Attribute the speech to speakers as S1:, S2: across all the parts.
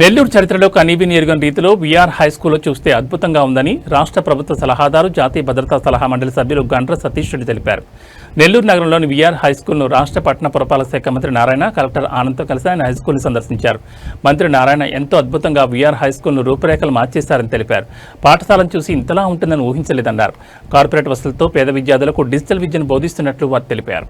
S1: నెల్లూరు చరిత్రలో కనీవిని ఎరుగని రీతిలో వీఆర్ హైస్కూల్లో చూస్తే అద్భుతంగా ఉందని రాష్ట్ర ప్రభుత్వ సలహాదారు జాతీయ భద్రతా సలహా మండలి సభ్యులు గండ్ర సతీష్ రెడ్డి తెలిపారు. నెల్లూరు నగరంలోని వీఆర్ హైస్కూల్ను రాష్ట్ర పట్టణ పురపాలక శాఖ మంత్రి నారాయణ, కలెక్టర్ ఆనంద్తో కలిసి ఆయన హైస్కూల్ని సందర్శించారు. మంత్రి నారాయణ ఎంతో అద్భుతంగా వీఆర్ హైస్కూల్ను రూపురేఖలు మార్చేశారని తెలిపారు. పాఠశాలను చూసి ఇంతలా ఉంటుందని ఊహించలేదన్నారు. కార్పొరేట్ వసతులతో పేద విద్యార్థులకు డిజిటల్ విద్యను బోధిస్తున్నట్లు వారు తెలిపారు.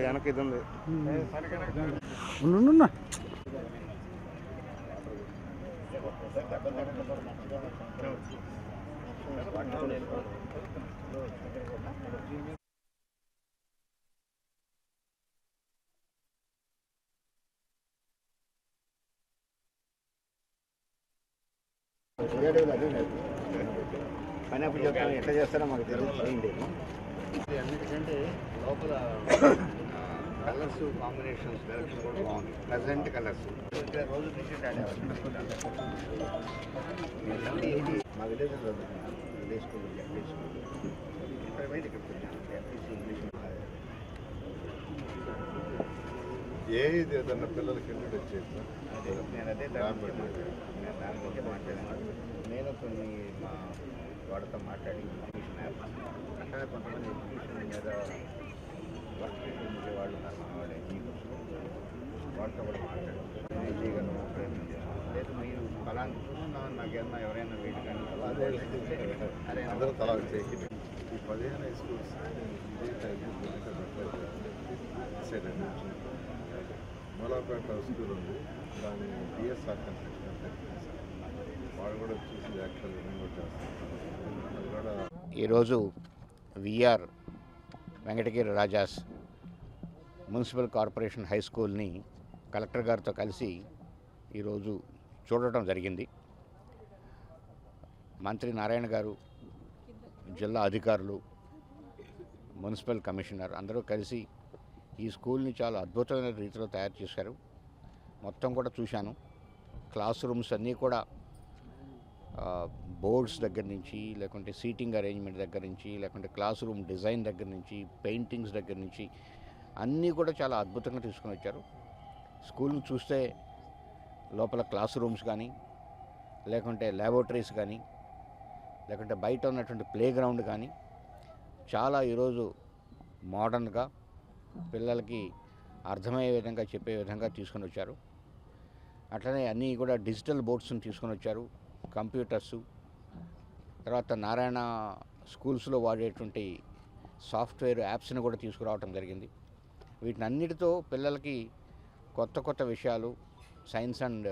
S2: వెనక ఇది ఉంది. పని అప్పుడు చెప్తాను, ఎట్లా చేస్తారో మాకు తెలియదు. అన్నిటికంటే లోపల కలర్స్ కాంబినేషన్స్ డైరెక్షన్ కూడా బాగుంది. ప్రెజెంట్ కలర్స్ రోజు క్రికెట్ ఆడేవాళ్ళు. మా విలేజ్ విలేజ్ స్కూల్ ఇంటర్మీడియట్ ఇక్కడ ఇంగ్లీష్ ఏది ఏదన్నా పిల్లలకి ఇంట్రొడ్యూస్ చేస్తాను. నేను అదే దాని గురించి మాట్లాడాను. నేను కొన్ని మా వాడితో మాట్లాడి ఎడ్యుకేషన్ యాప్ అట్లా కొంతమంది ఎడ్యుకేషన్ మీద వర్క్ చేసే వాళ్ళు ఉన్నారు. మన వాళ్ళు వాళ్ళతో కూడా మాట్లాడారు. నేను చేయగలను ప్రయత్నం చేస్తాను. లేదు మీరు ఫలాన్ని చూస్తున్నాను, నాకేమన్నా ఎవరైనా వీటి కానీ అదే అందరూ తలా చేసి ఈ 15 హై స్కూల్స్ మూలాపేట స్కూల్ ఉంది, దాని బిఎస్ఆర్ కన్స్ట్రక్షన్ వాళ్ళు కూడా చూసి యాక్చువల్ కూడా చేస్తారు. ఈరోజు VR Venkatagiri Raja's municipal corporation high స్కూల్ని కలెక్టర్ గారితో కలిసి ఈరోజు చూడటం జరిగింది. మంత్రి నారాయణ గారు, జిల్లా అధికారులు, మున్సిపల్ కమిషనర్ అందరూ కలిసి ఈ స్కూల్ని చాలా అద్భుతమైన రీతిలో తయారు చేశారు. మొత్తం కూడా చూశాను. క్లాస్ రూమ్స్ అన్నీ కూడా బోర్డ్స్ దగ్గర నుంచి, లేకుంటే సీటింగ్ అరేంజ్మెంట్ దగ్గర నుంచి, లేకుంటే క్లాస్ రూమ్ డిజైన్ దగ్గర నుంచి, పెయింటింగ్స్ దగ్గర నుంచి అన్నీ కూడా చాలా అద్భుతంగా తీసుకుని వచ్చారు. స్కూల్ని చూస్తే లోపల క్లాస్ రూమ్స్ కానీ, లేకుంటే ల్యాబొరేటరీస్ కానీ, లేకుంటే బయట ఉన్నటువంటి ప్లే గ్రౌండ్ కానీ చాలా ఈరోజు మోడర్న్గా పిల్లలకి అర్థమయ్యే విధంగా చెప్పే విధంగా తీసుకొని వచ్చారు. అట్లనే అన్నీ కూడా డిజిటల్ బోర్డ్స్ని తీసుకొని వచ్చారు, కంప్యూటర్సు, తర్వాత నారాయణ స్కూల్స్లో వాడేటువంటి సాఫ్ట్వేర్ యాప్స్ని కూడా తీసుకురావడం జరిగింది. వీటిని అన్నిటితో పిల్లలకి కొత్త కొత్త విషయాలు, సైన్స్ అండ్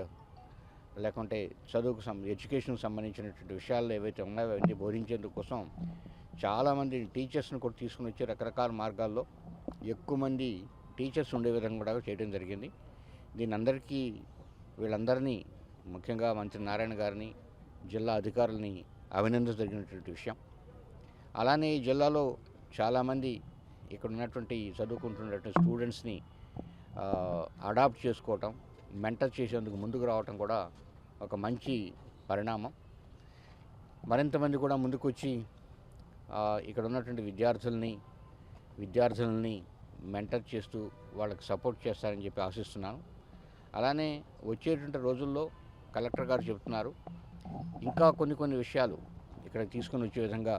S2: లేకుంటే చదువుకు ఎడ్యుకేషన్కి సంబంధించినటువంటి విషయాలు ఏవైతే ఉన్నాయో అవన్నీ బోధించేందుకు కోసం చాలామంది టీచర్స్ని కూడా తీసుకుని వచ్చి రకరకాల మార్గాల్లో ఎక్కువ మంది టీచర్స్ ఉండే విధంగా కూడా చేయడం జరిగింది. వీళ్ళందరినీ ముఖ్యంగా మంత్రి నారాయణ గారిని, జిల్లా అధికారులని అభినందించదగినటువంటి విషయం. అలానే ఈ జిల్లాలో చాలామంది ఇక్కడ ఉన్నటువంటి చదువుకుంటున్నటువంటి స్టూడెంట్స్ని అడాప్ట్ చేసుకోవటం, మెంటర్ చేసేందుకు ముందుకు రావటం కూడా ఒక మంచి పరిణామం. మరింతమంది కూడా ముందుకు వచ్చి ఇక్కడ ఉన్నటువంటి విద్యార్థులని మెంటర్ చేస్తూ వాళ్ళకి సపోర్ట్ చేస్తారని చెప్పి ఆశిస్తున్నాను. అలానే వచ్చేటువంటి రోజుల్లో కలెక్టర్ గారు చెబుతున్నారు, ఇంకా కొన్ని విషయాలు ఇక్కడ తీసుకొని వచ్చే విధంగా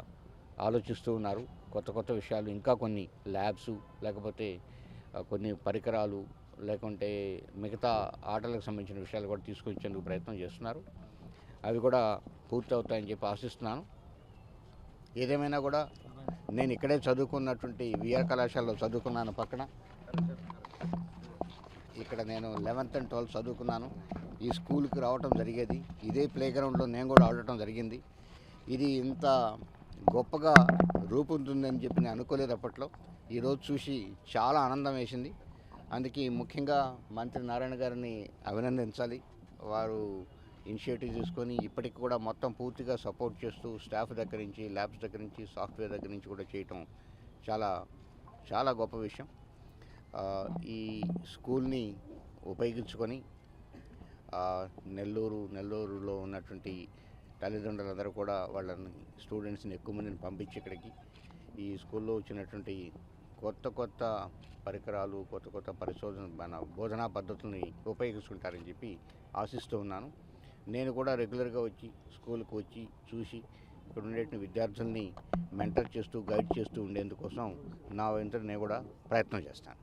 S2: ఆలోచిస్తూ ఉన్నారు. కొత్త విషయాలు, ఇంకా కొన్ని ల్యాబ్స్, లేకపోతే కొన్ని పరికరాలు, లేకుంటే మిగతా ఆటలకు సంబంధించిన విషయాలు కూడా తీసుకొచ్చేందుకు ప్రయత్నం చేస్తున్నారు. అవి కూడా పూర్తి అవుతాయని చెప్పి ఆశిస్తున్నాను. ఏదేమైనా కూడా నేను ఇక్కడే చదువుకున్నటువంటి విఆర్ కళాశాలలో చదువుకున్నాను. పక్కన ఇక్కడ నేను 11th and 12th చదువుకున్నాను. ఈ స్కూల్కి రావటం జరిగేది, ఇదే ప్లే గ్రౌండ్లో నేను కూడా ఆడటం జరిగింది. ఇది ఇంత గొప్పగా రూపొందుతుందని చెప్పి నేను అనుకోలేదు అప్పట్లో. ఈరోజు చూసి చాలా ఆనందం వేసింది. అందుకే ముఖ్యంగా మంత్రి నారాయణ గారిని అభినందించాలి. వారు ఇనిషియేటివ్ తీసుకొని ఇప్పటికి కూడా మొత్తం పూర్తిగా సపోర్ట్ చేస్తూ స్టాఫ్ దగ్గర నుంచి, ల్యాబ్స్ దగ్గర నుంచి, సాఫ్ట్వేర్ దగ్గర నుంచి కూడా చేయటం చాలా చాలా గొప్ప విషయం. ఈ స్కూల్ని ఉపయోగించుకొని నెల్లూరులో ఉన్నటువంటి తల్లిదండ్రులందరూ కూడా వాళ్ళని స్టూడెంట్స్ని ఎక్కువ మందిని పంపించి ఇక్కడికి ఈ స్కూల్లో వచ్చినటువంటి కొత్త పరికరాలు, కొత్త పరిశోధన మన బోధనా పద్ధతుల్ని ఉపయోగించుకుంటారని చెప్పి ఆశిస్తూ ఉన్నాను. నేను కూడా రెగ్యులర్గా వచ్చి స్కూల్కి వచ్చి చూసి ఇక్కడ ఉండేటువంటి విద్యార్థుల్ని మెంటర్ చేస్తూ, గైడ్ చేస్తూ ఉండేందుకోసం నా వంతు నేను కూడా ప్రయత్నం చేస్తాను.